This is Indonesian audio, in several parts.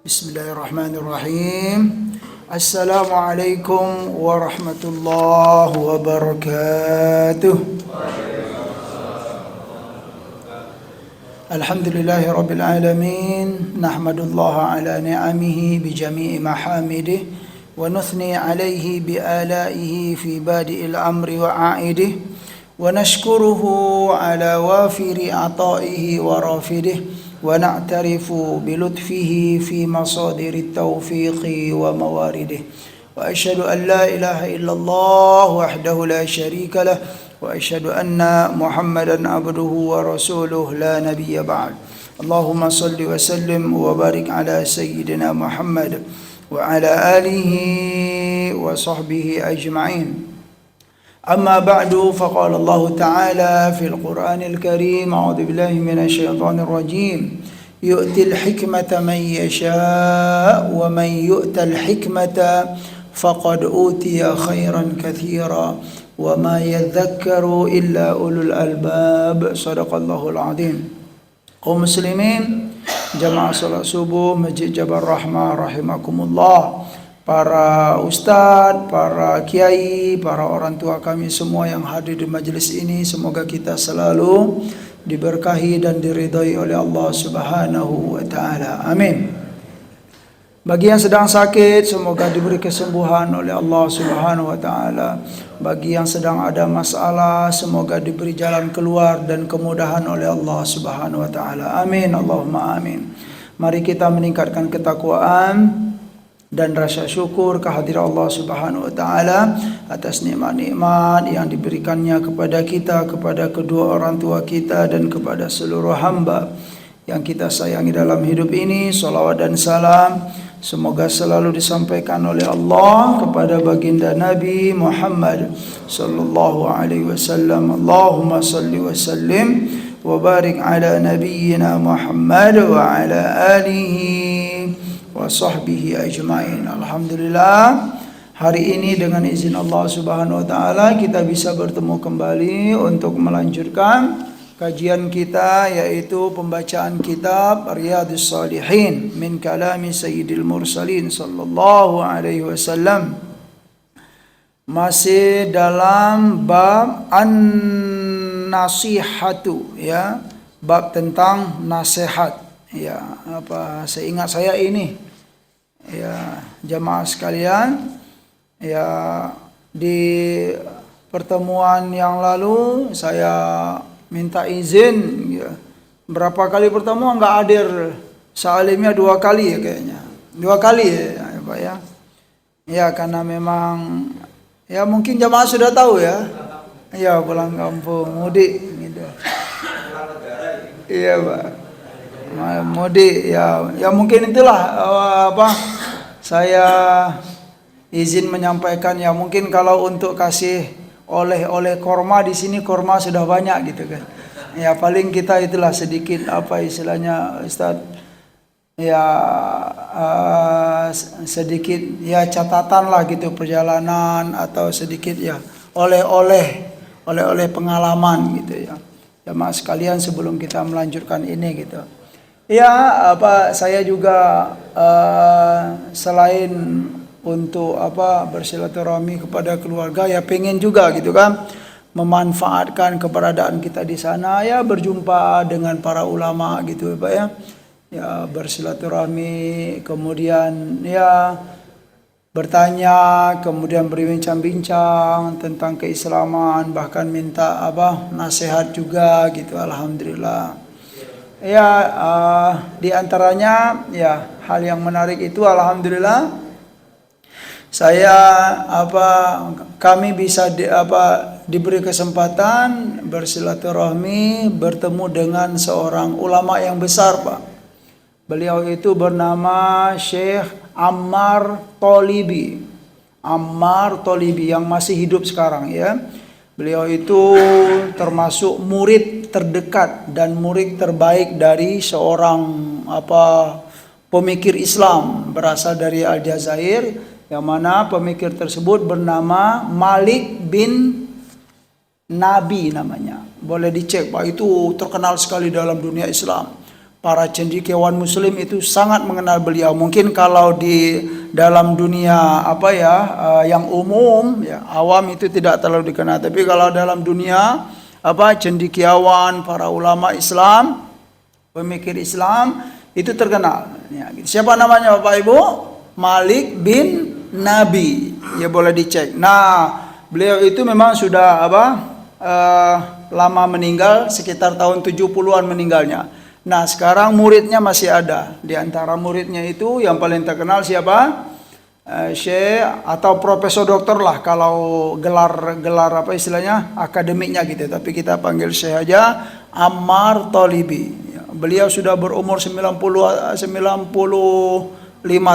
Bismillahirrahmanirrahim. Assalamualaikum warahmatullahi wabarakatuh. Alhamdulillahi rabbil alamin. Nahmadullaha ala ni'amihi bi jami'i mahamidih wa nuthni alayhi bi alaihi fi badi'il amri wa a'idih wa nashkuruhu ala wafiri ata'ihi wa rafidih ونعترف بلطفه في مصادر التوفيق وموارده وأشهد أن لا إله إلا الله وحده لا شريك له وأشهد أن محمدا عبده ورسوله لا نبي بعد اللهم صل وسلم وبارك على سيدنا محمد وعلى آله وصحبه أجمعين أما بعد فقال الله تعالى في القرآن الكريم أعوذ بالله من الشيطان الرجيم يؤتي الحكمة من يشاء ومن يؤت الحكمة فقد أوتي خيرا كثيرا وما يذكر إلا أولو الألباب صدق الله العظيم. Kaum muslimin jamaah salat subuh Masjid Jabal Rahmah rahimakumullah, para ustadz, para kiai, para orang tua kami semua yang hadir di majelis ini, semoga kita selalu diberkahi dan diridhai oleh Allah Subhanahu wa taala. Amin. Bagi yang sedang sakit, semoga diberi kesembuhan oleh Allah Subhanahu wa taala. Bagi yang sedang ada masalah, semoga diberi jalan keluar dan kemudahan oleh Allah Subhanahu wa taala. Amin. Allahumma amin. Mari kita meningkatkan ketakwaan dan rasa syukur kehadiran Allah Subhanahu wa taala atas nikmat-nikmat yang diberikannya kepada kita, kepada kedua orang tua kita dan kepada seluruh hamba yang kita sayangi dalam hidup ini. Salawat dan salam semoga selalu disampaikan oleh Allah kepada baginda Nabi Muhammad sallallahu alaihi wasallam. Allahumma salli wa sallim wa barik ala nabiyyina Muhammad wa ala alihi wa sahbihi ajma'in. Alhamdulillah, hari ini dengan izin Allah Subhanahu wa taala kita bisa bertemu kembali untuk melanjutkan kajian kita, yaitu pembacaan kitab Riyadhus Shalihin min kalami Sayyidil Mursalin sallallahu alaihi wasallam. Masih dalam bab an-nasihatu, ya, bab tentang nasihat. Ya, seingat saya ini, ya, jamaah sekalian, ya, di pertemuan yang lalu saya minta izin, ya, berapa kali pertemuan nggak hadir salimnya 2 kali ya kayaknya, 2 kali ya Pak ya. Ya, karena memang ya mungkin jamaah sudah tahu ya, ya pulang kampung mudik gitu. Iya Pak. Mudik ya mungkin itulah saya izin menyampaikan, ya mungkin kalau untuk kasih oleh-oleh korma di sini, korma sudah banyak gitu kan. Ya paling kita itulah sedikit istilahnya Ustaz, ya sedikit ya catatan lah gitu perjalanan, atau sedikit ya oleh-oleh pengalaman gitu ya. Jamaah sekalian, sebelum kita melanjutkan ini gitu. Ya, saya juga selain untuk bersilaturahmi kepada keluarga, ya pengen juga gitu kan memanfaatkan keberadaan kita di sana, ya berjumpa dengan para ulama gitu Pak ya. Ya bersilaturahmi, kemudian ya bertanya, kemudian berbincang-bincang tentang keislaman, bahkan minta nasihat juga gitu. Alhamdulillah. Ya, di antaranya ya hal yang menarik itu alhamdulillah kami bisa diberi kesempatan bersilaturahmi, bertemu dengan seorang ulama yang besar Pak. Beliau itu bernama Syekh Ammar Tholibi. Ammar Tholibi yang masih hidup sekarang ya. Beliau itu termasuk murid terdekat dan murid terbaik dari seorang pemikir Islam berasal dari Aljazair, yang mana pemikir tersebut bernama Malik bin Nabi namanya. Boleh dicek Pak, itu terkenal sekali dalam dunia Islam. para cendekiawan muslim itu sangat mengenal beliau. Mungkin kalau di dalam dunia yang umum ya, awam itu tidak terlalu dikenal, tapi kalau dalam dunia cendekiawan, para ulama Islam, pemikir Islam itu terkenal ya. Siapa namanya Bapak Ibu? Malik bin Nabi, ya boleh dicek. Nah, beliau itu memang sudah lama meninggal, sekitar tahun 70-an meninggalnya. Nah, sekarang muridnya masih ada. Di antara muridnya itu yang paling terkenal siapa? Syekh atau profesor doktor lah, kalau gelar istilahnya akademiknya gitu. Tapi kita panggil Syekh aja, Ammar Talibi. Beliau sudah berumur 95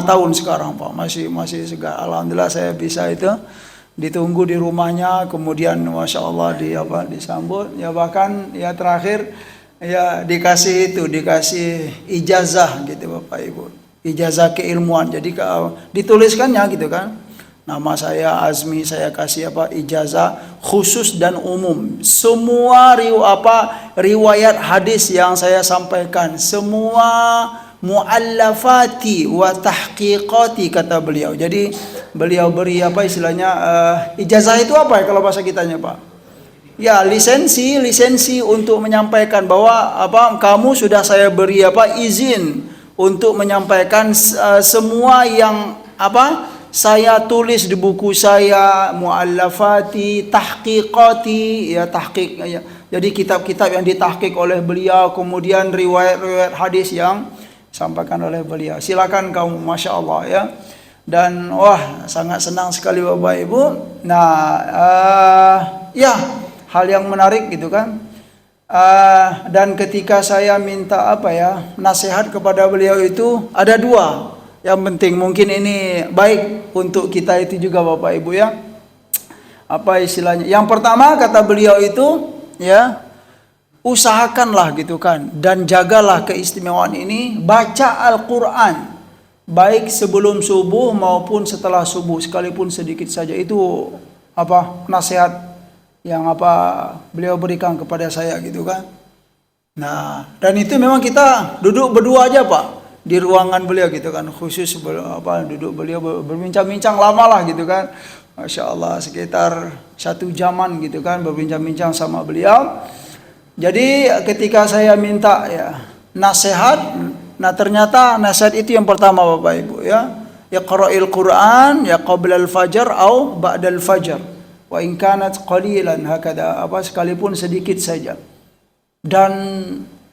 tahun sekarang, Pak. Masih segar. Alhamdulillah saya bisa itu ditunggu di rumahnya, kemudian Masya Allah disambut. Ya bahkan ya terakhir ya dikasih ijazah gitu Bapak Ibu. Ijazah keilmuan. Jadi dituliskannya gitu kan. Nama saya Azmi, saya kasih ijazah khusus dan umum. Semua riwayat hadis yang saya sampaikan, semua muallafati wa tahqiqati kata beliau. Jadi beliau beri istilahnya ijazah itu apa ya kalau bahasa kitanya, Pak? Ya, lisensi untuk menyampaikan bahwa kamu sudah saya beri izin untuk menyampaikan semua yang saya tulis di buku saya, muallafati, tahqiqati, ya tahqiq ya. Jadi kitab-kitab yang ditahqiq oleh beliau, kemudian riwayat-riwayat hadis yang disampaikan oleh beliau. Silakan kamu, Masya Allah ya. Dan wah, sangat senang sekali Bapak Ibu. Nah, ya hal yang menarik gitu kan. Dan ketika saya minta nasihat kepada beliau itu ada dua. Yang penting mungkin ini baik untuk kita itu juga Bapak Ibu ya. Apa istilahnya? Yang pertama kata beliau itu ya, usahakanlah gitu kan, dan jagalah keistimewaan ini, baca Al-Quran baik sebelum subuh maupun setelah subuh, sekalipun sedikit saja. Itu nasihat yang beliau berikan kepada saya gitu kan. Nah, dan itu memang kita duduk berdua aja Pak di ruangan beliau gitu kan, khusus duduk beliau berbincang-bincang lama lah gitu kan. Masya Allah sekitar 1 jaman gitu kan berbincang-bincang sama beliau. Jadi ketika saya minta ya nasihat, nah ternyata nasihat itu yang pertama Bapak Ibu ya, Iqra'il Quran ya qablal fajar au ba'dal fajar wa in kanat qalilan hakada, sekalipun sedikit saja. Dan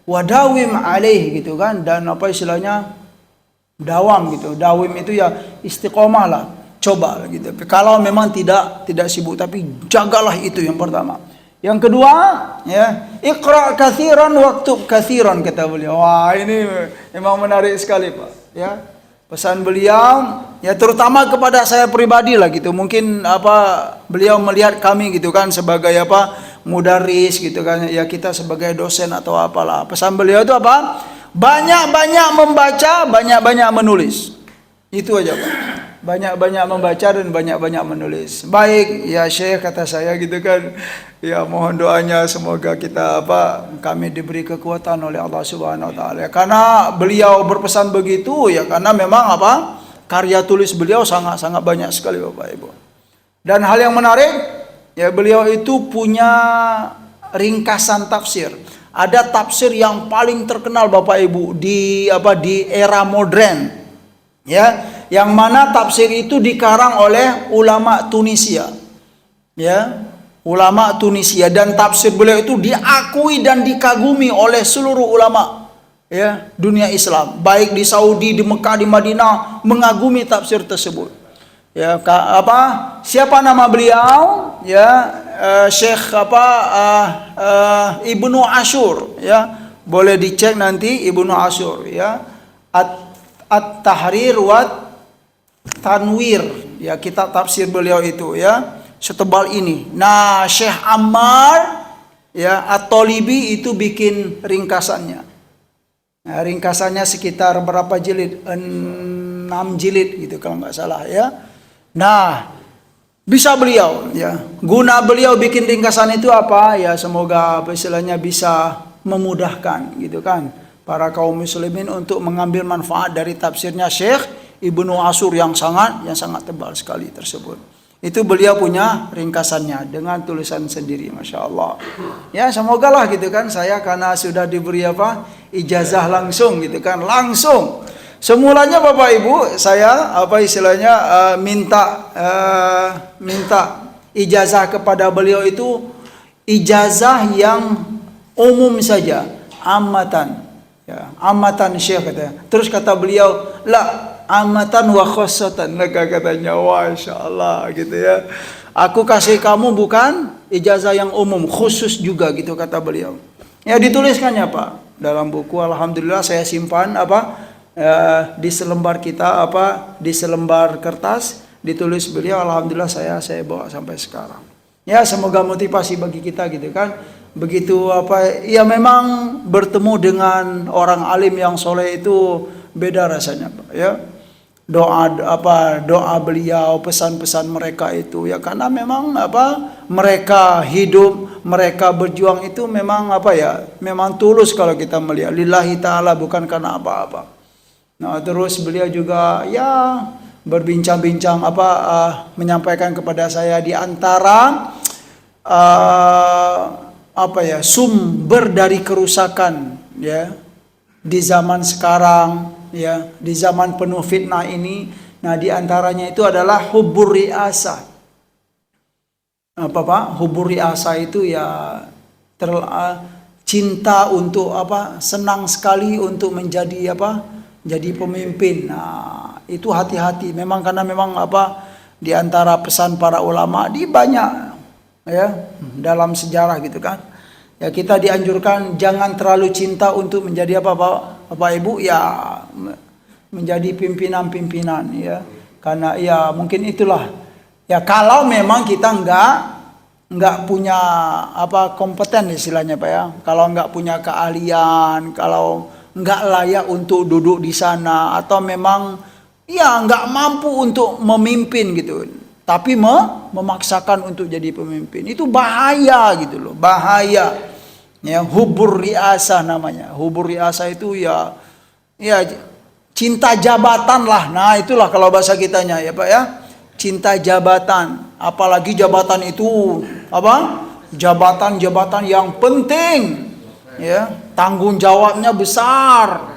wadawim alaih gitu kan, dan istilahnya dawam gitu. Dawim itu ya istiqomah lah, coba gitu. Kalau memang tidak sibuk, tapi jagalah, itu yang pertama. Yang kedua ya, iqra katsiran waktub katsiran kata beliau. Wah, ini memang menarik sekali Pak ya. Pesan beliau ya terutama kepada saya pribadi lah gitu. Mungkin beliau melihat kami gitu kan sebagai mudaris gitu kan ya, kita sebagai dosen atau apalah. Pesan beliau itu banyak-banyak membaca, banyak-banyak menulis. Itu aja Pak. Banyak-banyak membaca dan banyak-banyak menulis. Baik ya Syekh kata saya gitu kan. Ya mohon doanya semoga kita kami diberi kekuatan oleh Allah Subhanahu wa taala. Karena beliau berpesan begitu ya, karena memang karya tulis beliau sangat-sangat banyak sekali Bapak Ibu. Dan hal yang menarik ya, beliau itu punya ringkasan tafsir. Ada tafsir yang paling terkenal Bapak Ibu di era modern. Ya, yang mana tafsir itu dikarang oleh ulama Tunisia. Ya, ulama Tunisia, dan tafsir beliau itu diakui dan dikagumi oleh seluruh ulama ya dunia Islam, baik di Saudi, di Mekah, di Madinah, mengagumi tafsir tersebut. Ya, siapa nama beliau? Ya, Syekh Ibnu Ashur ya. Boleh dicek nanti Ibnu Ashur ya. At-Tahrir wa Tanwir ya, kitab tafsir beliau itu ya, setebal ini. Nah, Syekh Ammar ya At-Talibi itu bikin ringkasannya. Nah, ringkasannya sekitar berapa jilid? 6 jilid gitu kalau nggak salah ya. Nah, bisa beliau ya, guna beliau bikin ringkasan itu ya, semoga istilahnya bisa memudahkan gitu kan para kaum muslimin untuk mengambil manfaat dari tafsirnya Syekh Ibnu Ashur yang sangat tebal sekali tersebut. Itu beliau punya ringkasannya dengan tulisan sendiri, Masya Allah. Ya semoga lah gitu kan, saya karena sudah diberi ijazah langsung gitu kan, langsung. Semulanya Bapak Ibu saya minta ijazah kepada beliau itu ijazah yang umum saja, amatan. Ya, amatan Syekh katanya. Terus kata beliau, la amatan wa khossatan. Maka katanya, Masya Allah gitu ya. Aku kasih kamu bukan ijazah yang umum, khusus juga gitu kata beliau. Ya dituliskannya Pak dalam buku. Alhamdulillah saya simpan di selembar di selembar kertas ditulis beliau. Alhamdulillah saya bawa sampai sekarang. Ya semoga motivasi bagi kita gitu kan. Begitu ya memang bertemu dengan orang alim yang soleh itu beda rasanya Pak ya. Doa beliau, pesan-pesan mereka itu ya, karena memang mereka hidup, mereka berjuang itu memang memang tulus kalau kita melihat lillahi taala, bukan karena apa-apa. Nah, terus beliau juga ya berbincang-bincang menyampaikan kepada saya di antara sumber dari kerusakan ya di zaman sekarang ya, di zaman penuh fitnah ini. Nah, di antaranya itu adalah hubur riasa. Hubur riasa itu ya cinta untuk senang sekali untuk menjadi jadi pemimpin. Nah, itu hati-hati memang, karena memang di antara pesan para ulama di banyak ya dalam sejarah gitu kan. Ya kita dianjurkan jangan terlalu cinta untuk menjadi Bapak Ibu ya menjadi pimpinan-pimpinan ya. Karena ya mungkin itulah ya, kalau memang kita enggak punya kompeten istilahnya Pak ya. Kalau enggak punya keahlian, kalau enggak layak untuk duduk di sana, atau memang ya enggak mampu untuk memimpin gitu. Tapi memaksakan untuk jadi pemimpin itu bahaya gitu loh, bahaya. Ya, hubur riasa namanya. Hubur riasa itu ya cinta jabatan lah. Nah, itulah kalau bahasa kitanya ya Pak ya. Cinta jabatan, apalagi jabatan itu jabatan-jabatan yang penting. Ya, tanggung jawabnya besar.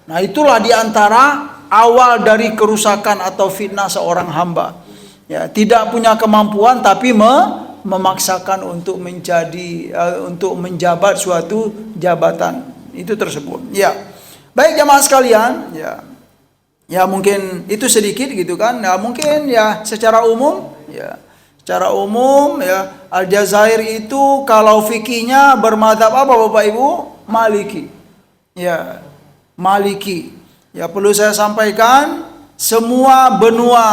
Nah, itulah diantara awal dari kerusakan atau fitnah seorang hamba. Ya, tidak punya kemampuan tapi memaksakan untuk untuk menjabat suatu jabatan itu tersebut. Ya. Baik jamaah sekalian, ya. Ya mungkin itu sedikit gitu kan. Ya mungkin ya secara umum ya. Secara umum ya, Al-Jazair itu kalau fikihnya bermadzhab apa Bapak Ibu? Maliki. Ya, Maliki. Ya perlu saya sampaikan, semua benua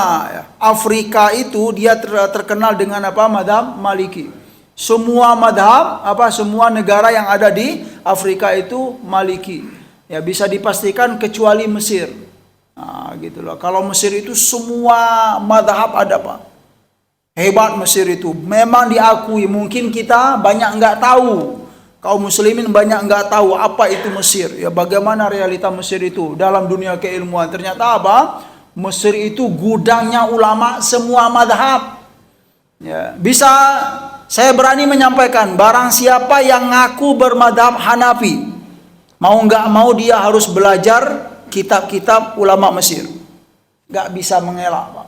Afrika itu dia terkenal dengan madzhab Maliki. Semua madzhab semua negara yang ada di Afrika itu Maliki. Ya bisa dipastikan kecuali Mesir. Nah, gitu loh. Kalau Mesir itu semua madzhab ada Pak. Hebat Mesir itu. Memang diakui, mungkin kita banyak nggak tahu. Kaum muslimin banyak nggak tahu apa itu Mesir. Ya bagaimana realita Mesir itu dalam dunia keilmuan. Ternyata Mesir itu gudangnya ulama semua madhab. Ya, bisa saya berani menyampaikan, barang siapa yang ngaku bermadhab Hanafi, mau nggak mau dia harus belajar kitab-kitab ulama Mesir. Nggak bisa mengelak Pak.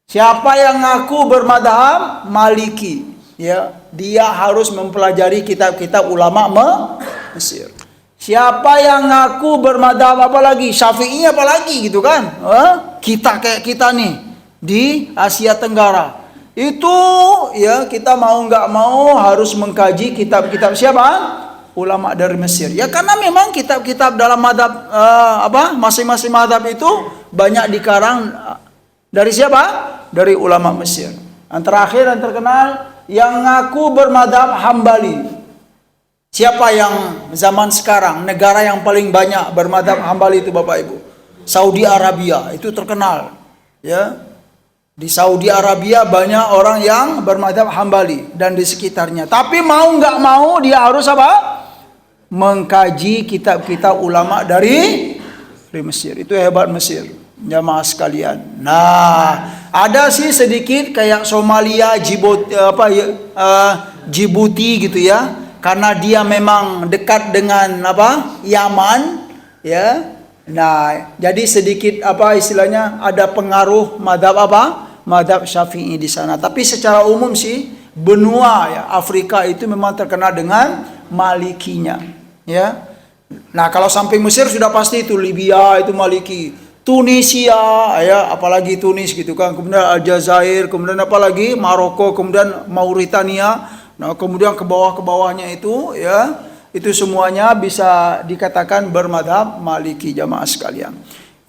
Siapa yang ngaku bermadhab Maliki, ya dia harus mempelajari kitab-kitab ulama Mesir. Siapa yang ngaku bermadhab apalagi Syafi'i apalagi gitu kan, kita kayak kita nih di Asia Tenggara itu ya, kita mau nggak mau harus mengkaji kitab-kitab siapa? Ulama dari Mesir. Ya karena memang kitab-kitab dalam madhab masing-masing madhab itu banyak dikarang dari siapa? Dari ulama Mesir. Yang terakhir dan terkenal yang ngaku bermadhab Hambali. Siapa yang zaman sekarang negara yang paling banyak bermadhab Hambali itu Bapak Ibu? Saudi Arabia, itu terkenal. Ya, di Saudi Arabia banyak orang yang bermadhab Hambali dan di sekitarnya. Tapi mau nggak mau dia harus mengkaji kitab-kitab ulama dari Mesir. Itu hebat Mesir, jamaah sekalian. Nah, ada sih sedikit kayak Somalia, Djibouti gitu ya, karena dia memang dekat dengan Yaman ya. Nah, jadi sedikit istilahnya ada pengaruh madhab Syafi'i di sana. Tapi secara umum sih benua ya Afrika itu memang terkenal dengan Malikinya ya. Nah, kalau sampai Mesir sudah pasti itu Libya itu Maliki, Tunisia ya, apalagi Tunis gitu kan, kemudian Aljazair, kemudian apalagi Maroko, kemudian Mauritania. Nah, kemudian ke bawahnya itu ya, itu semuanya bisa dikatakan bermadhab Maliki, jamaah sekalian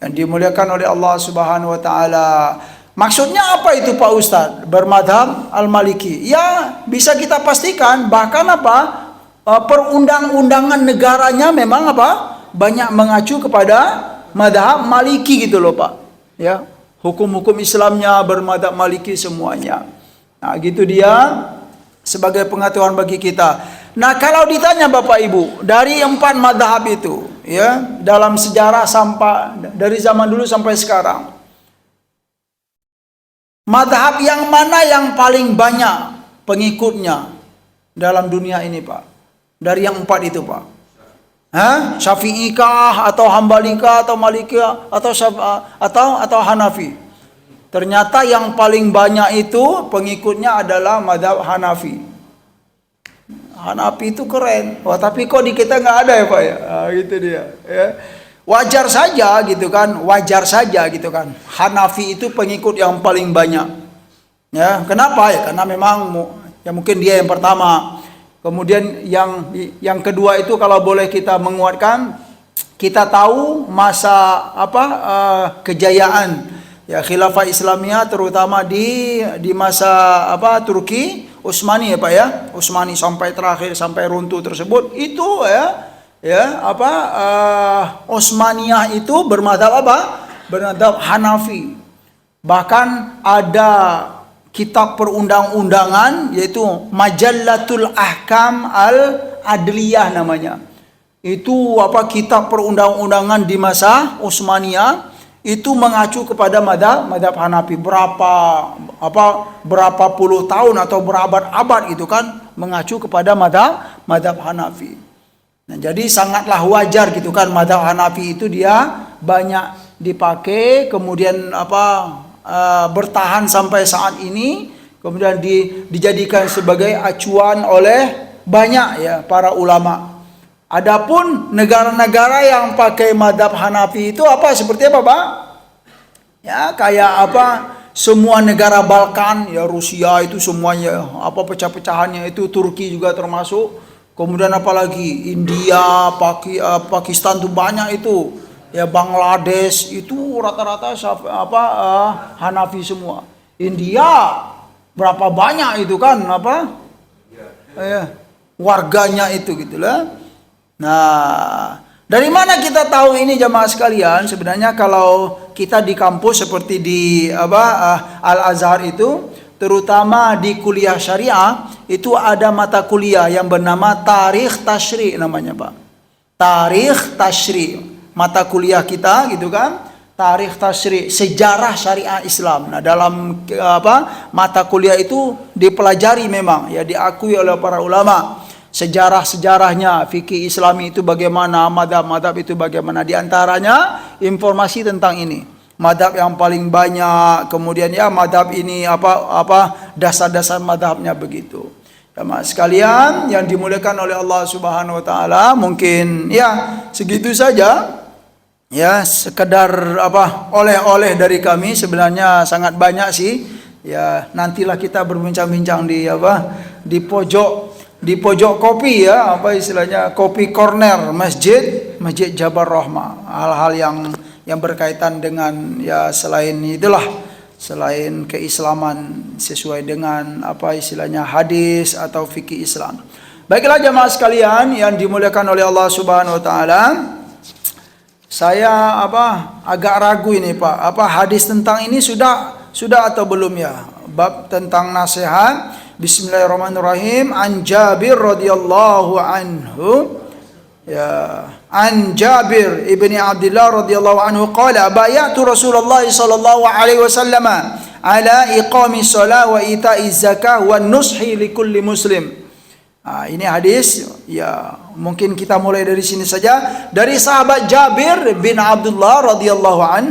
yang dimuliakan oleh Allah Subhanahu wa taala. Maksudnya apa itu Pak Ustadz? Bermadhab Al-Maliki. Ya, bisa kita pastikan bahkan perundang-undangan negaranya memang banyak mengacu kepada madhab Maliki gitu loh Pak. Ya, hukum-hukum Islamnya bermadhab Maliki semuanya. Nah, gitu dia sebagai pengetahuan bagi kita. Nah, kalau ditanya Bapak Ibu, dari 4 madhab itu ya, dalam sejarah sampai dari zaman dulu sampai sekarang, madhab yang mana yang paling banyak pengikutnya dalam dunia ini Pak? Dari yang 4 itu Pak. Syafi'ikah atau Hambalikah atau Malikiyah atau Hanafi? Ternyata yang paling banyak itu pengikutnya adalah madhab Hanafi. Hanafi itu keren. Wah, tapi kok di kita nggak ada ya Pak ya? Gitu dia. Ya. Wajar saja gitu kan. Wajar saja gitu kan. Hanafi itu pengikut yang paling banyak. Ya, kenapa ya? Karena memang ya mungkin dia yang pertama. Kemudian yang kedua itu kalau boleh kita menguatkan, kita tahu masa kejayaan ya khilafah Islamiyah terutama di masa Turki Utsmani ya Pak ya, Utsmani sampai terakhir sampai runtuh tersebut itu Utsmaniyah itu bermadhab bermadhab Hanafi. Bahkan ada kitab perundang-undangan yaitu Majallatul Ahkam Al-Adliyah namanya. Itu kitab perundang-undangan di masa Utsmaniyah itu mengacu kepada madhab Hanafi. Berapa puluh tahun atau berabad-abad itu kan mengacu kepada madhab Hanafi. Nah, jadi sangatlah wajar gitu kan madhab Hanafi itu dia banyak dipakai, kemudian bertahan sampai saat ini, kemudian dijadikan sebagai acuan oleh banyak ya para ulama. Adapun negara-negara yang pakai madhab Hanafi itu seperti apa Pak? Ya kayak semua negara Balkan ya, Rusia itu semuanya pecah-pecahannya itu, Turki juga termasuk, kemudian apalagi India, Pakistan tuh banyak itu. Ya, Bangladesh itu rata-rata Hanafi semua. India berapa banyak itu kan warganya itu gitulah. Nah, dari mana kita tahu ini jamaah sekalian? Sebenarnya kalau kita di kampus seperti di Al-Azhar itu, terutama di kuliah syariah itu ada mata kuliah yang bernama Tarikh Tasyri' namanya Pak. Tarikh Tasyri'. Mata kuliah kita gitu kan, Tarikh Tasyri', sejarah syariah Islam. Nah, dalam mata kuliah itu dipelajari memang ya, diakui oleh para ulama sejarah-sejarahnya, fikih Islami itu bagaimana, madhab-madhab itu bagaimana. Di antaranya informasi tentang ini, madhab yang paling banyak, kemudian ya madhab ini dasar-dasar madhabnya begitu. Jamaah sekalian yang dimuliakan oleh Allah Subhanahu wa taala, mungkin ya segitu saja. Ya, sekedar oleh-oleh dari kami, sebenarnya sangat banyak sih. Ya, nantilah kita berbincang-bincang di pojok kopi ya, istilahnya kopi corner Masjid Jabar Rahmah. Hal-hal yang berkaitan dengan ya selain keislaman sesuai dengan istilahnya hadis atau fikih Islam. Baiklah jamaah sekalian yang dimuliakan oleh Allah Subhanahu wa taala. Saya agak ragu ini Pak, hadis tentang ini sudah atau belum ya? Bab tentang nasihat. Bismillahirrahmanirrahim. An Jabir radhiyallahu anhu Ya, an Jabir ibni Abdullah radhiyallahu anhu qala bay'atu Rasulullah sallallahu alaihi wasallam ala iqami shalah wa ita'i zakah wa nushi likulli muslim. Ini hadis, ya mungkin kita mulai dari sini saja, dari sahabat Jabir bin Abdullah radhiyallahu an,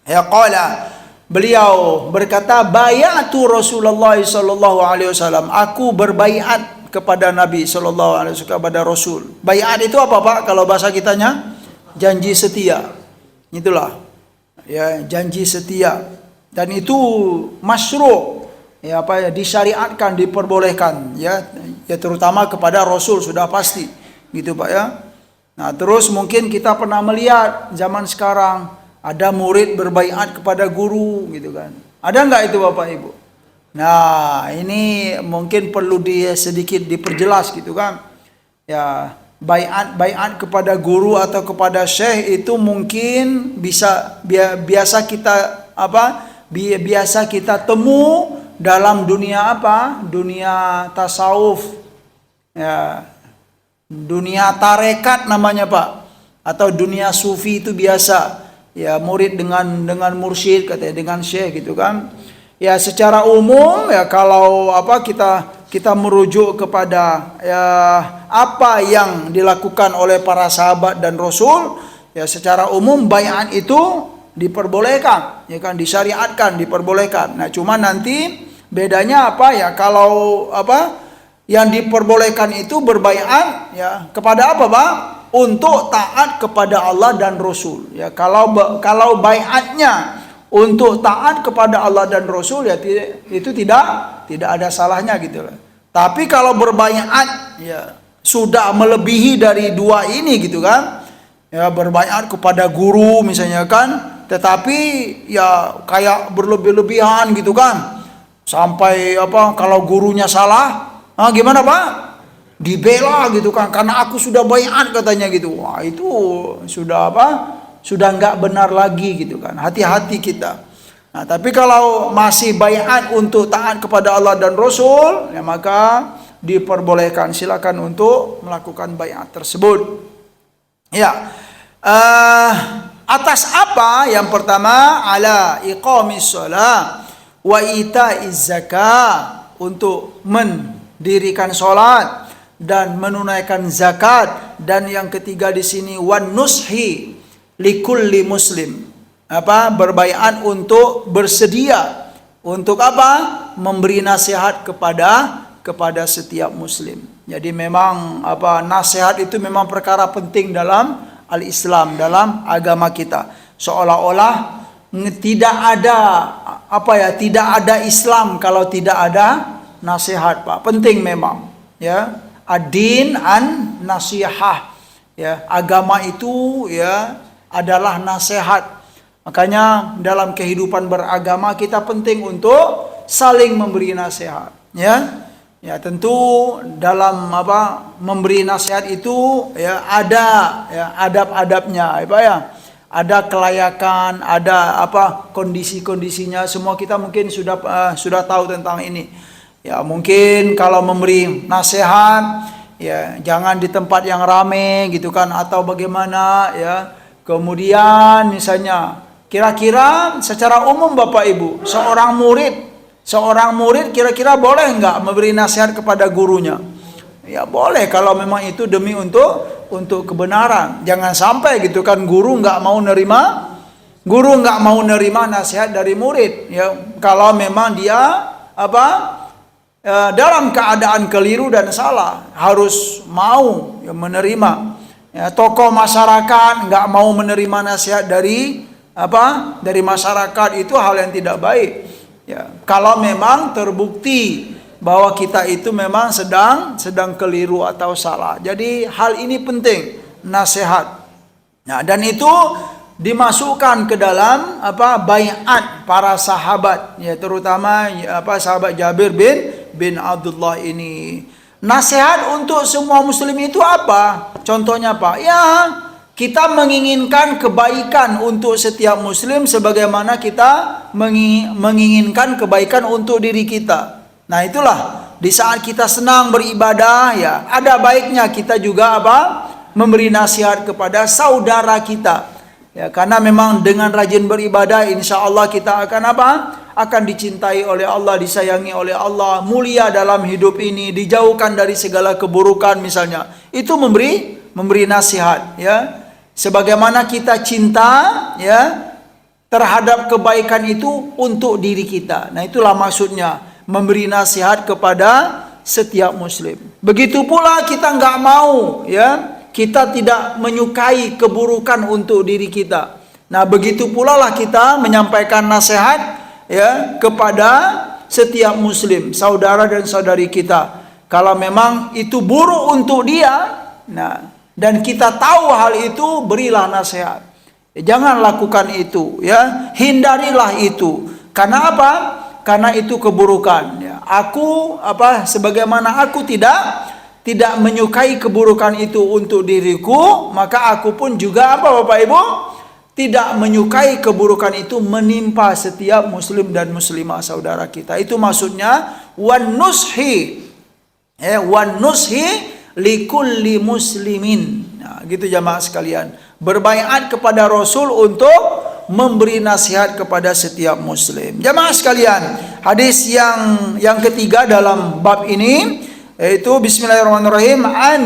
ya qala, beliau berkata bay'atu Rasulullah sallallahu alaihi wasallam, aku berbaiat kepada Nabi sallallahu alaihi wasallam, kepada Rasul. Baiat itu apa Pak? Kalau bahasa kitanya janji setia. Itulah. Ya, janji setia. Dan itu masyru', ya apa ya, disyariatkan, diperbolehkan, ya terutama kepada Rasul sudah pasti. Gitu Pak ya. Nah, terus mungkin kita pernah melihat zaman sekarang ada murid berbaiat kepada guru gitu kan. Ada enggak itu Bapak Ibu? Nah, ini mungkin perlu sedikit diperjelas gitu kan. Ya, baiat kepada guru atau kepada syekh itu mungkin biasa kita biasa kita temu dalam dunia dunia tasawuf. Ya, dunia tarekat namanya Pak, atau dunia sufi itu biasa. Ya, murid dengan mursyid katanya, dengan syekh gitu kan. Ya, secara umum ya kalau kita merujuk kepada ya apa yang dilakukan oleh para sahabat dan Rasul, ya secara umum baiat itu diperbolehkan, ya kan, disyariatkan, diperbolehkan. Nah, cuma nanti bedanya apa ya, kalau yang diperbolehkan itu berbaiat ya kepada apa Pak? Untuk taat kepada Allah dan Rasul. Ya, kalau baiatnya untuk taat kepada Allah dan Rasul, ya itu tidak ada salahnya gitu loh. Tapi kalau berbaiat ya sudah melebihi dari dua ini gitu kan, ya berbaiat kepada guru misalnya kan, tetapi ya kayak berlebih-lebihan gitu kan, sampai kalau gurunya salah, gimana Pak? Dibela gitu kan, karena aku sudah baiat katanya gitu. Wah, itu sudah sudah nggak benar lagi gitu kan. Hati-hati kita. Nah, tapi kalau masih baiat untuk taat kepada Allah dan Rasul, ya maka diperbolehkan, silakan untuk melakukan baiat tersebut. Ya, atas apa? Yang pertama, ala iqamis shalah wa ita'iz zakah, untuk mendirikan salat dan menunaikan zakat, dan yang ketiga di sini wan nushi likulli muslim, berbaiat untuk bersedia untuk memberi nasihat kepada setiap muslim. Jadi memang nasihat itu memang perkara penting dalam al-Islam, dalam agama kita. Seolah-olah tidak ada Islam kalau tidak ada nasihat Pak. Penting memang, ya. Ad-din an nasihah, ya, agama itu ya adalah nasihat. Makanya dalam kehidupan beragama kita penting untuk saling memberi nasihat, ya. Ya, tentu dalam memberi nasihat itu ya ada ya adab-adabnya, ya. Ada kelayakan, ada kondisi-kondisinya, semua kita mungkin sudah tahu tentang ini. Ya, mungkin kalau memberi nasihat ya jangan di tempat yang ramai gitu kan, atau bagaimana ya. Kemudian misalnya kira-kira secara umum Bapak Ibu, seorang murid kira-kira boleh nggak memberi nasihat kepada gurunya? Ya boleh kalau memang itu demi untuk kebenaran. Jangan sampai gitu kan guru nggak mau nerima nasihat dari murid, ya kalau memang dia dalam keadaan keliru dan salah, harus mau ya menerima. Ya, tokoh masyarakat nggak mau menerima nasihat dari masyarakat, itu hal yang tidak baik. Ya, kalau memang terbukti bahwa kita itu memang sedang keliru atau salah. Jadi hal ini penting, nasihat. Nah, dan itu dimasukkan ke dalam baiat para sahabat, ya terutama sahabat Jabir bin Abdullah ini. Nasihat untuk semua muslim itu apa? Contohnya Pak, ya kita menginginkan kebaikan untuk setiap muslim sebagaimana kita menginginkan kebaikan untuk diri kita. Nah, itulah di saat kita senang beribadah, ya ada baiknya kita juga memberi nasihat kepada saudara kita. Ya, karena memang dengan rajin beribadah insya Allah kita akan apa? Akan dicintai oleh Allah, disayangi oleh Allah, mulia dalam hidup ini, dijauhkan dari segala keburukan misalnya. Itu memberi nasihat, ya. Sebagaimana kita cinta, ya, terhadap kebaikan itu untuk diri kita. Nah, itulah maksudnya memberi nasihat kepada setiap muslim. Begitu pula kita nggak mau, ya. Kita tidak menyukai keburukan untuk diri kita. Nah, begitu pula lah kita menyampaikan nasihat, ya, kepada setiap muslim, saudara dan saudari kita. Kalau memang itu buruk untuk dia, nah, dan kita tahu hal itu, berilah nasihat. Jangan lakukan itu, ya. Hindarilah itu. Karena apa? Karena itu keburukan, ya. Aku sebagaimana aku tidak menyukai keburukan itu untuk diriku, maka aku pun juga Bapak Ibu tidak menyukai keburukan itu menimpa setiap muslim dan muslimah saudara kita. Itu maksudnya wan nushi likulli muslimin. Nah, gitu jamaah sekalian. Berbaiat kepada Rasul untuk memberi nasihat kepada setiap muslim. Jamaah sekalian, hadis yang ketiga dalam bab ini yaitu bismillahirrahmanirrahim, an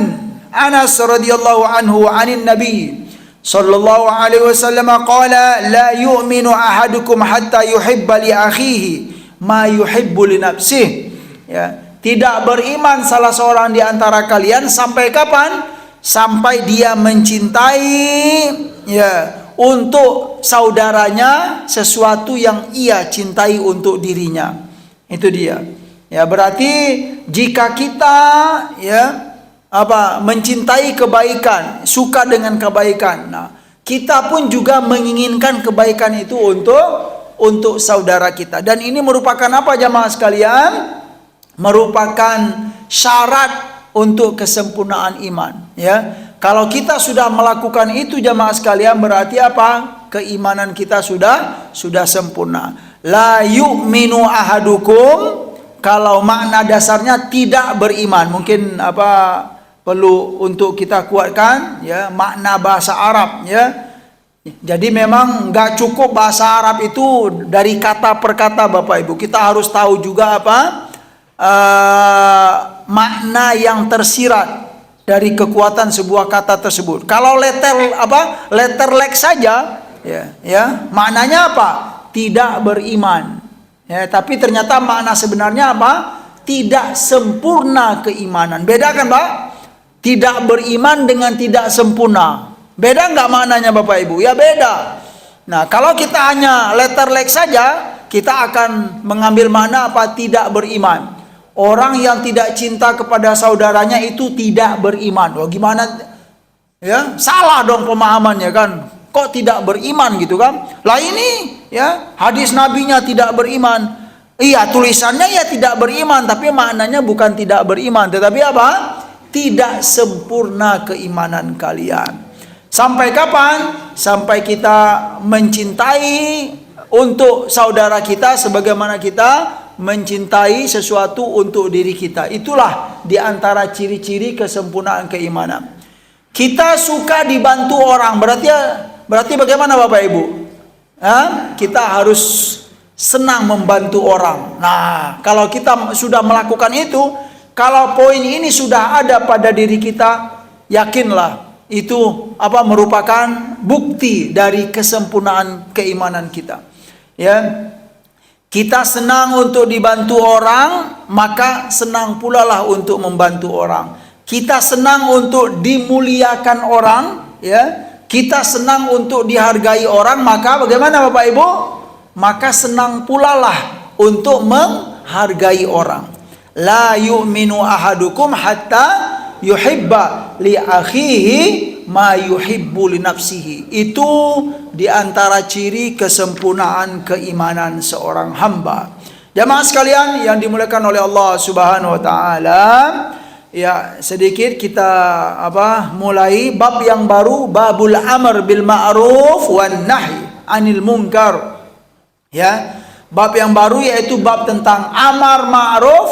Anas radhiyallahu anhu anin nabi sallallahu alaihi wasallam qala la yu'minu ahadukum hatta yuhibba li akhihi ma yuhibbu li nafsihi. Ya, tidak beriman salah seorang di antara kalian sampai kapan? Sampai dia mencintai, ya, untuk saudaranya sesuatu yang ia cintai untuk dirinya. Itu dia. Ya, berarti jika kita, ya, mencintai kebaikan, suka dengan kebaikan, nah, kita pun juga menginginkan kebaikan itu untuk saudara kita. Dan ini merupakan apa jamaah sekalian? Merupakan syarat untuk kesempurnaan iman, ya. Kalau kita sudah melakukan itu jamaah sekalian, berarti apa? Keimanan kita sudah sempurna. La yu'minu ahadukum, kalau makna dasarnya tidak beriman. Mungkin perlu untuk kita kuatkan, ya, makna bahasa Arab, ya. Jadi memang nggak cukup bahasa Arab itu dari kata per kata Bapak Ibu. Kita harus tahu juga makna yang tersirat dari kekuatan sebuah kata tersebut. Kalau letter Lex saja, ya, maknanya apa? Tidak beriman. Ya, tapi ternyata makna sebenarnya apa? Tidak sempurna keimanan. Beda kan, Pak? Tidak beriman dengan tidak sempurna. Beda nggak maknanya Bapak Ibu? Ya beda. Nah, kalau kita hanya letter Lex saja, kita akan mengambil makna apa? Tidak beriman. Orang yang tidak cinta kepada saudaranya itu tidak beriman. Wah, gimana? Ya, salah dong pemahamannya kan? Kok tidak beriman gitu kan? Lah ini, ya, hadis nabinya tidak beriman. Iya, tulisannya ya tidak beriman, tapi maknanya bukan tidak beriman, tetapi apa? Tidak sempurna keimanan kalian. Sampai kapan? Sampai kita mencintai untuk saudara kita sebagaimana kita mencintai sesuatu untuk diri kita. Itulah diantara ciri-ciri kesempurnaan keimanan. Kita suka dibantu orang, berarti bagaimana Bapak Ibu? Kita harus senang membantu orang. Nah, kalau kita sudah melakukan itu, kalau poin ini sudah ada pada diri kita, yakinlah itu merupakan bukti dari kesempurnaan keimanan kita. Ya, kita senang untuk dibantu orang, maka senang pula lah untuk membantu orang. Kita senang untuk dimuliakan orang, ya. Kita senang untuk dihargai orang, maka bagaimana Bapak Ibu? Maka senang pula lah untuk menghargai orang. La yu'minu ahadukum hatta yuhibba li akhihi ma yuhibbu li nafsihi. Itu diantara ciri kesempurnaan keimanan seorang hamba. Jamaah sekalian yang dimuliakan oleh Allah Subhanahu wa taala, ya, sedikit kita mulai bab yang baru, babul amr bil ma'ruf wan nahi anil munkar. Ya, bab yang baru yaitu bab tentang amar ma'ruf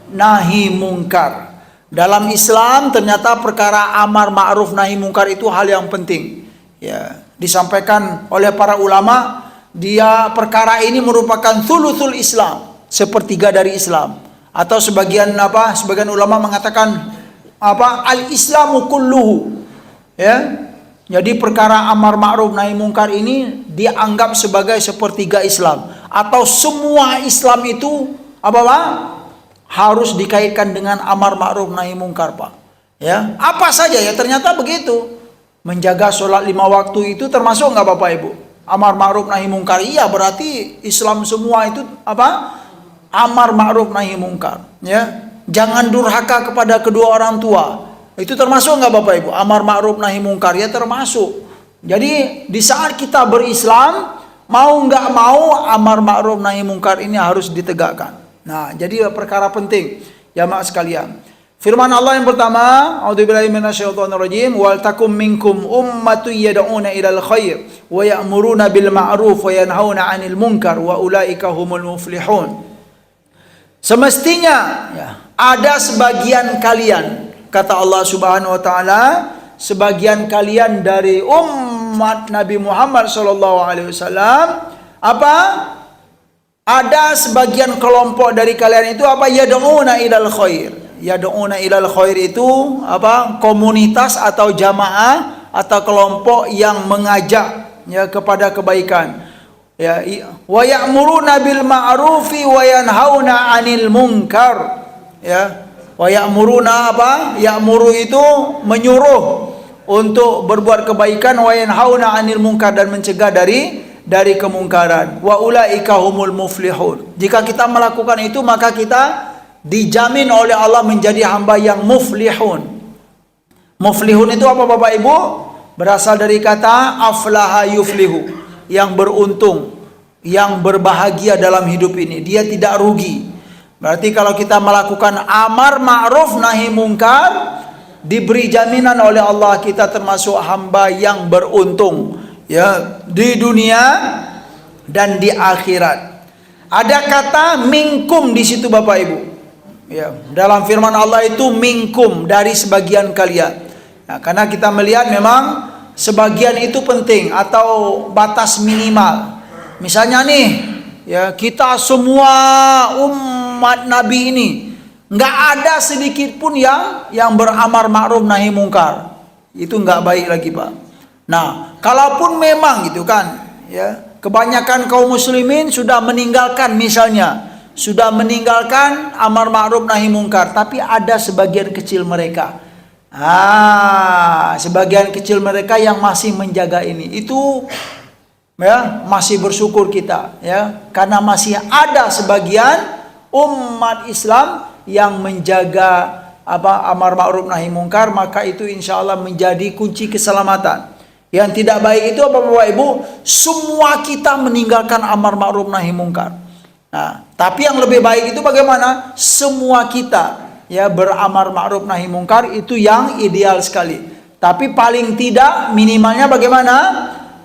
nahi munkar. Dalam Islam ternyata perkara amar ma'ruf nahi mungkar itu hal yang penting. Ya, disampaikan oleh para ulama, perkara ini merupakan thuluthul Islam, sepertiga dari Islam. Atau sebagian ulama mengatakan al-Islamu kulluhu. Ya. Jadi perkara amar ma'ruf nahi mungkar ini dianggap sebagai sepertiga Islam, atau semua Islam itu harus dikaitkan dengan amar ma'ruf nahi mungkar, Pak. Ya, apa saja ya ternyata begitu. Menjaga sholat 5 waktu itu termasuk nggak Bapak Ibu? Amar ma'ruf nahi mungkar. Iya, berarti Islam semua itu amar ma'ruf nahi mungkar. Ya, jangan durhaka kepada kedua orang tua. Itu termasuk nggak Bapak Ibu? Amar ma'ruf nahi mungkar, ya termasuk. Jadi di saat kita berislam, mau nggak mau amar ma'ruf nahi mungkar ini harus ditegakkan. Nah, jadi perkara penting jamaah sekalian. Firman Allah yang pertama, a'udzubillahi minasyaitonirrajim, wal takum minkum ummatun yad'una ilal khair wa ya'muruna bil ma'ruf wa yanhauna 'anil munkar wa ulaika humul muflihun. Semestinya ya, ada sebagian kalian, kata Allah Subhanahu wa taala, sebagian kalian dari umat Nabi Muhammad sallallahu alaihi wasallam, ada sebagian kelompok dari kalian itu yad'una ilal khair. Yad'una ilal khair itu komunitas atau jamaah atau kelompok yang mengajak ya kepada kebaikan. Ya, wa ya'muruna bil ma'rufi wa yanhauna 'anil munkar. Ya. Wa ya'muruna Ya'muru itu menyuruh untuk berbuat kebaikan, wa yanhauna 'anil munkar, dan mencegah dari kemungkaran. Wa ulaika humul muflihun. Jika kita melakukan itu, maka kita dijamin oleh Allah menjadi hamba yang muflihun. Muflihun itu apa Bapak Ibu? Berasal dari kata aflaha yuflihu, yang beruntung, yang berbahagia dalam hidup ini. Dia tidak rugi. Berarti kalau kita melakukan amar ma'ruf nahi mungkar, diberi jaminan oleh Allah kita termasuk hamba yang beruntung ya di dunia dan di akhirat. Ada kata minkum di situ Bapak Ibu. Ya, dalam firman Allah itu minkum, dari sebagian kalian. Nah, karena kita melihat memang sebagian itu penting atau batas minimal. Misalnya nih, ya kita semua umat Nabi ini nggak ada sedikit pun yang beramar ma'ruf nahi mungkar. Itu nggak baik lagi Pak. Nah, kalaupun memang gitu kan, ya kebanyakan kaum muslimin sudah meninggalkan, misalnya sudah meninggalkan amar ma'ruf nahi mungkar, tapi ada sebagian kecil mereka, sebagian kecil mereka yang masih menjaga ini. Itu ya masih bersyukur kita ya, karena masih ada sebagian umat Islam yang menjaga amar ma'ruf nahi mungkar, maka itu insya Allah menjadi kunci keselamatan. Yang tidak baik itu Bapak Ibu, semua kita meninggalkan amar ma'ruf nahi mungkar. Nah, tapi yang lebih baik itu bagaimana? Semua kita ya beramar ma'ruf nahi mungkar, itu yang ideal sekali. Tapi paling tidak minimalnya bagaimana?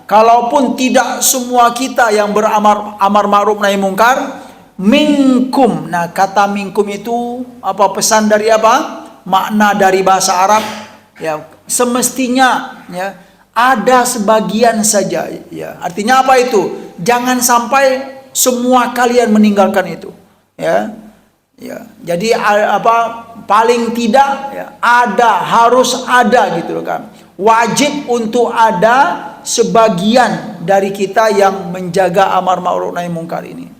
Kalaupun tidak semua kita yang amar ma'ruf nahi mungkar, minkum. Nah, kata minkum itu pesan dari makna dari bahasa Arab ya, semestinya ya ada sebagian saja ya. Artinya apa itu? Jangan sampai semua kalian meninggalkan itu ya. Ya. Jadi paling tidak ya, harus ada gitu kan. Wajib untuk ada sebagian dari kita yang menjaga amar ma'ruf nahi mungkar ini.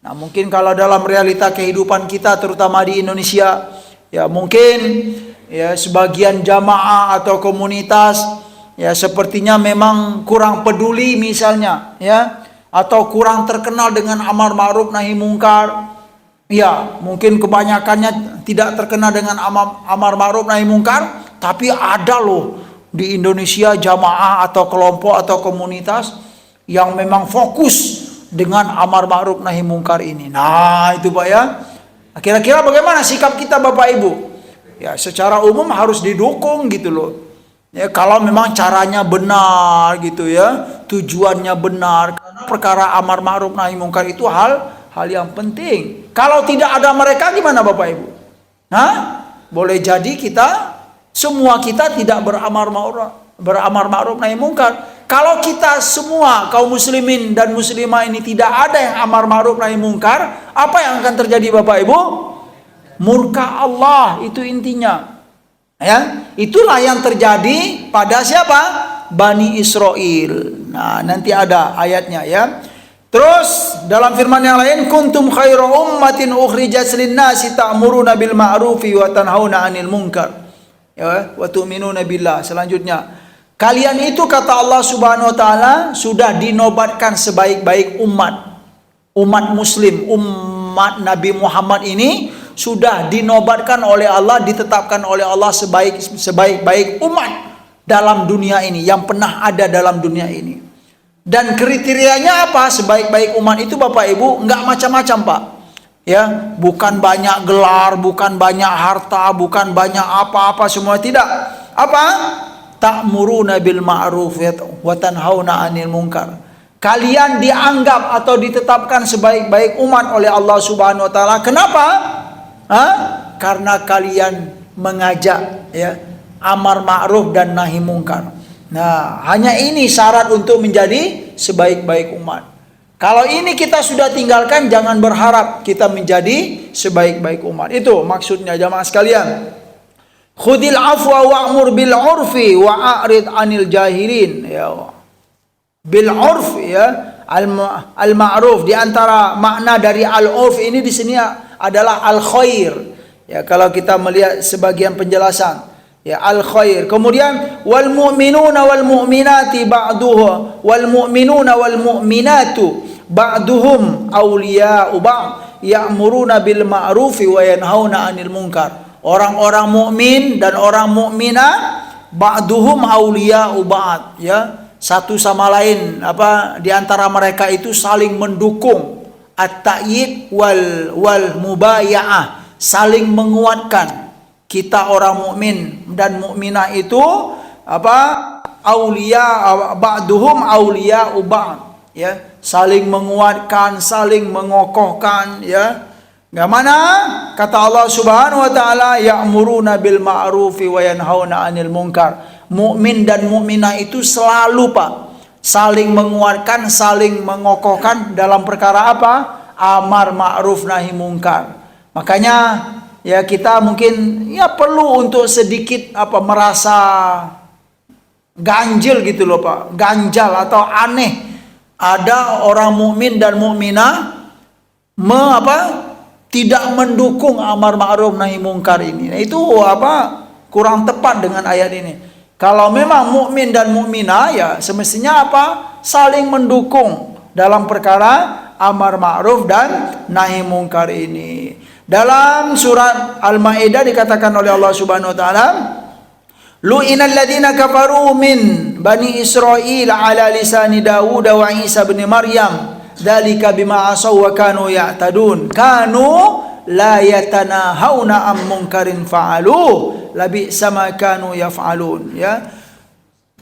Nah, mungkin kalau dalam realita kehidupan kita terutama di Indonesia ya, mungkin ya sebagian jamaah atau komunitas ya sepertinya memang kurang peduli misalnya ya, atau kurang terkenal dengan amar ma'ruf nahi mungkar. Ya, mungkin kebanyakannya tidak terkenal dengan amar ma'ruf nahi mungkar, tapi ada loh di Indonesia jamaah atau kelompok atau komunitas yang memang fokus dengan amar ma'ruf nahi mungkar ini. Nah, itu Pak ya. Kira-kira bagaimana sikap kita Bapak Ibu? Ya, secara umum harus didukung gitu loh. Ya, kalau memang caranya benar gitu ya, tujuannya benar. Karena perkara amar ma'ruf nahi mungkar itu hal yang penting. Kalau tidak ada mereka gimana Bapak Ibu? boleh jadi semua kita tidak beramar ma'ruf nahi mungkar. Kalau kita semua kaum muslimin dan muslimah ini tidak ada yang amar ma'ruf nahi mungkar, apa yang akan terjadi Bapak Ibu? Murka Allah, itu intinya. Ya, itulah yang terjadi pada siapa? Bani Israel. Nah, nanti ada ayatnya ya. Terus dalam firman yang lain, kuntum khairu ummatin ukhrijat lin-nasi ta'muruna bil ma'rufi wa tanhauna 'anil munkar. Ya, wa tu'minuna billah. Selanjutnya, kalian itu kata Allah Subhanahu wa taala sudah dinobatkan sebaik-baik umat muslim, umat Nabi Muhammad ini sudah dinobatkan oleh Allah, ditetapkan oleh Allah sebaik-baik umat dalam dunia ini, yang pernah ada dalam dunia ini. Dan kriterianya apa? Sebaik-baik umat itu Bapak Ibu nggak macam-macam Pak. Ya, bukan banyak gelar, bukan banyak harta, bukan banyak apa-apa semua, tidak. Apa? Ta'muruna bil ma'ruf wa tanhauna 'anil munkar. Kalian dianggap atau ditetapkan sebaik-baik umat oleh Allah Subhanahu wa taala. Kenapa? Karena kalian mengajak ya amar ma'ruf dan nahi mungkar. Nah, hanya ini syarat untuk menjadi sebaik-baik umat. Kalau ini kita sudah tinggalkan, jangan berharap kita menjadi sebaik-baik umat. Itu maksudnya jamaah sekalian. Khudil afwa wa'mur bil urfi wa'arid 'anil jahilin. Ya. Bil urf ya, al ma'ruf, di antara makna dari al urf ini di sini adalah al khair. Ya, kalau kita melihat sebagian penjelasan ya, al khair. Kemudian wal mu'minuna wal mu'minati ba'duhu wal mu'minuna wal mu'minatu ba'duhum awliya'u ba'd ya'muruna bil ma'rufi wa yanhauna 'anil munkar. Orang-orang mukmin dan orang mukminah ba'duhum awliya'u ba'd ya, satu sama lain di antara mereka itu saling mendukung, at-ta'yid wal mubaya'ah, saling menguatkan. Kita orang mukmin dan mukminah itu aulia ba'duhum aulia ba'd ya, saling menguatkan, saling mengokohkan ya. Bagaimana kata Allah Subhanahu wa taala, ya'muruna bil ma'rufi wa yanhauna 'anil munkar. Mukmin dan mukminah itu selalu Pak saling menguatkan, saling mengokohkan dalam perkara apa? Amar ma'ruf nahi mungkar. Makanya ya kita mungkin ya perlu untuk sedikit merasa ganjil gitu loh Pak, ganjal atau aneh. Ada orang mukmin dan mukminah tidak mendukung amar ma'ruf nahi mungkar ini. Nah, itu kurang tepat dengan ayat ini. Kalau memang mukmin dan mukminah ya semestinya saling mendukung dalam perkara amar ma'ruf dan nahi mungkar ini. Dalam surat Al-Maidah dikatakan oleh Allah Subhanahu wa taala, lu'inal ladzina kafaru min bani Israil ala lisani Dawud wa Isa bin Maryam dzalika bima asaw wa kanu ya'tadun kanu la yatanahawna am munkarin fa'alu labi'sa ma kanu yaf'alun ya.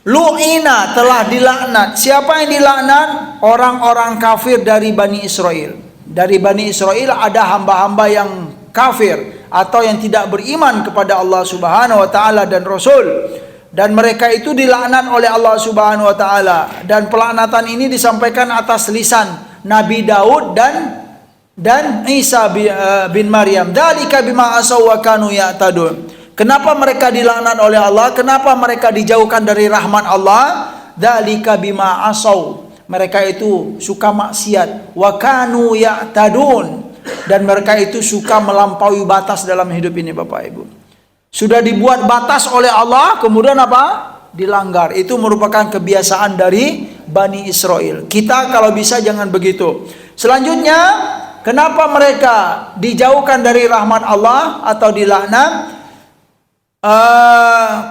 Lu'ina, telah dilaknat. Siapa yang dilaknat? Orang-orang kafir dari Bani Israel. Dari Bani Israel ada hamba-hamba yang kafir atau yang tidak beriman kepada Allah Subhanahu wa taala dan Rasul, dan mereka itu dilaknat oleh Allah Subhanahu wa taala, dan pelaknatan ini disampaikan atas lisan Nabi Daud dan Isa bin Maryam. Dzalika bima asaw wa kanu ya'tadun. Kenapa mereka dilaknat oleh Allah? Kenapa mereka dijauhkan dari rahmat Allah? Dzalika bima asaw. Mereka itu suka maksiat, wa kanu ya'tadun, dan mereka itu suka melampaui batas dalam hidup ini Bapak Ibu. Sudah dibuat batas oleh Allah, kemudian dilanggar. Itu merupakan kebiasaan dari Bani Israel. Kita kalau bisa jangan begitu. Selanjutnya, kenapa mereka dijauhkan dari rahmat Allah atau dilaknat?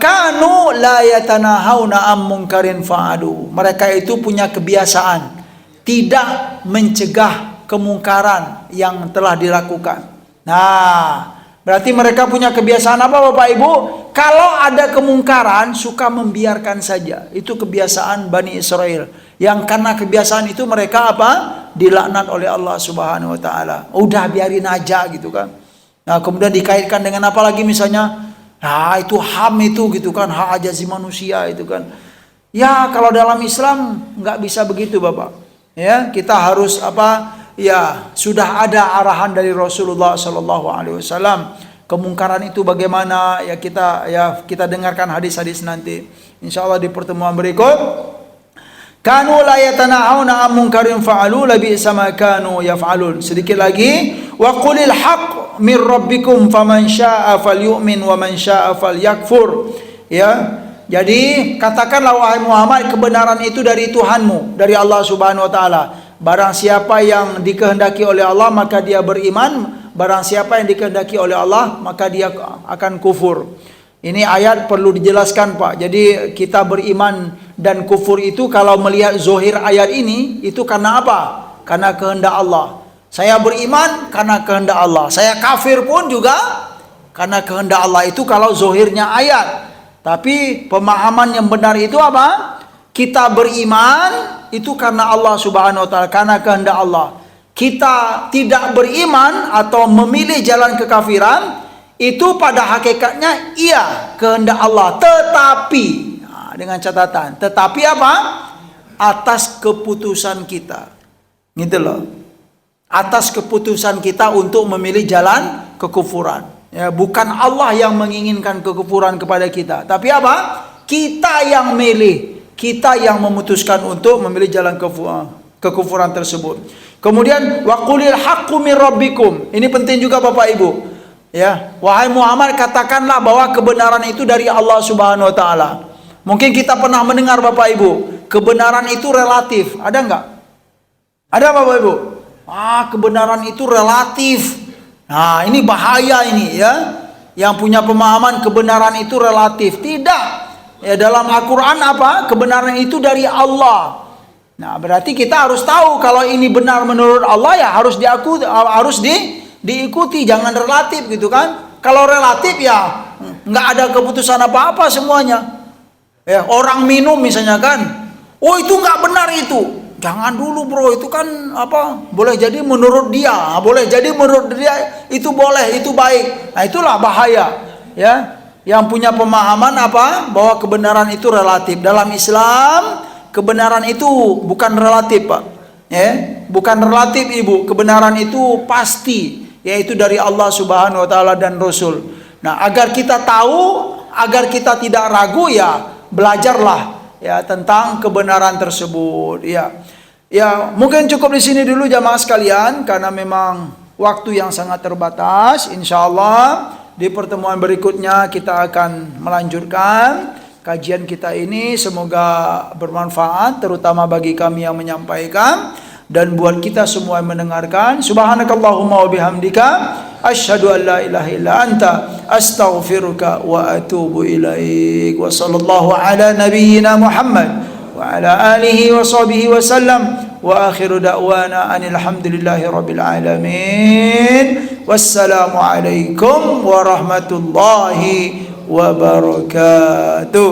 Kanu la yatanahawna am munkarin fa'alu. Mereka itu punya kebiasaan tidak mencegah kemungkaran yang telah dilakukan. Nah, berarti mereka punya kebiasaan apa Bapak Ibu? Kalau ada kemungkaran suka membiarkan saja. Itu kebiasaan Bani Israel. Yang karena kebiasaan itu mereka dilaknat oleh Allah Subhanahu wa taala. Udah biarin aja gitu kan. Nah, kemudian dikaitkan dengan apa lagi misalnya? Nah, itu HAM itu gitu kan, hak asasi manusia itu kan. Ya, kalau dalam Islam nggak bisa begitu, Bapak. Ya, kita harus apa? Ya, sudah ada arahan dari Rasulullah Sallallahu Alaihi Wasallam. Kemungkaran itu bagaimana? Ya kita dengarkan hadis-hadis nanti. Insya Allah di pertemuan berikut. Kanu la yatana'una 'an munkarin fa'alu labi'sa ma kanu yaf'alun. Sedikit lagi, wa qulil haqq min rabbikum faman syaa'a falyu'min wa man syaa'a falyakfur. Ya. Jadi katakanlah wahai Muhammad, kebenaran itu dari Tuhanmu, dari Allah Subhanahu wa taala. Barang siapa yang dikehendaki oleh Allah maka dia beriman, barang siapa yang dikehendaki oleh Allah maka dia akan kufur. Ini ayat perlu dijelaskan, Pak. Jadi kita beriman dan kufur itu kalau melihat zohir ayat ini itu karena apa? Karena kehendak Allah. Saya beriman karena kehendak Allah. Saya kafir pun juga karena kehendak Allah. Itu kalau zohirnya ayat. Tapi pemahaman yang benar itu apa? Kita beriman itu karena Allah Subhanahu wa taala, karena kehendak Allah. Kita tidak beriman atau memilih jalan kekafiran itu pada hakikatnya iya kehendak Allah, tetapi dengan catatan, tetapi apa? Atas keputusan kita. Gitu loh. Atas keputusan kita untuk memilih jalan kekufuran. Ya, bukan Allah yang menginginkan kekufuran kepada kita, tapi apa? Kita yang milih, kita yang memutuskan untuk memilih jalan kekufuran tersebut. Kemudian waqulil haqqu mir rabbikum. Ini penting juga Bapak Ibu. Ya, wahai Muhammad, katakanlah bahwa kebenaran itu dari Allah Subhanahu wa taala. Mungkin kita pernah mendengar Bapak Ibu, kebenaran itu relatif. Ada enggak? Ada Bapak Ibu? Kebenaran itu relatif. Nah, ini bahaya ini ya. Yang punya pemahaman kebenaran itu relatif. Tidak. Ya, dalam Al-Qur'an apa? Kebenaran itu dari Allah. Nah, berarti kita harus tahu kalau ini benar menurut Allah ya harus diikuti, jangan relatif gitu kan. Kalau relatif ya nggak ada keputusan apa-apa semuanya. Ya, orang minum misalnya kan, oh itu nggak benar itu, jangan dulu bro, itu kan apa, boleh jadi menurut dia, boleh jadi menurut dia itu boleh, itu baik. Nah itulah bahaya ya, yang punya pemahaman apa, bahwa kebenaran itu relatif. Dalam Islam kebenaran itu bukan relatif Pak, ya bukan relatif Ibu, kebenaran itu pasti, yaitu dari Allah Subhanahu wa taala dan Rasul. Nah, agar kita tahu, agar kita tidak ragu ya, belajarlah ya tentang kebenaran tersebut ya. Ya, mungkin cukup di sini dulu jamaah sekalian karena memang waktu yang sangat terbatas. Insyaallah di pertemuan berikutnya kita akan melanjutkan kajian kita ini. Semoga bermanfaat terutama bagi kami yang menyampaikan dan buat kita semua yang mendengarkan. Subhanakallahumma wa bihamdika asyhadu an la ilaha illa anta astaghfiruka wa atubu ilaik. Wa sallallahu ala nabiyyina Muhammad wa ala alihi wa sahbihi wa sallam. Wa akhiru da'wana anil hamdulillahi rabbil alamin. Wassalamu alaikum warahmatullahi wabarakatuh.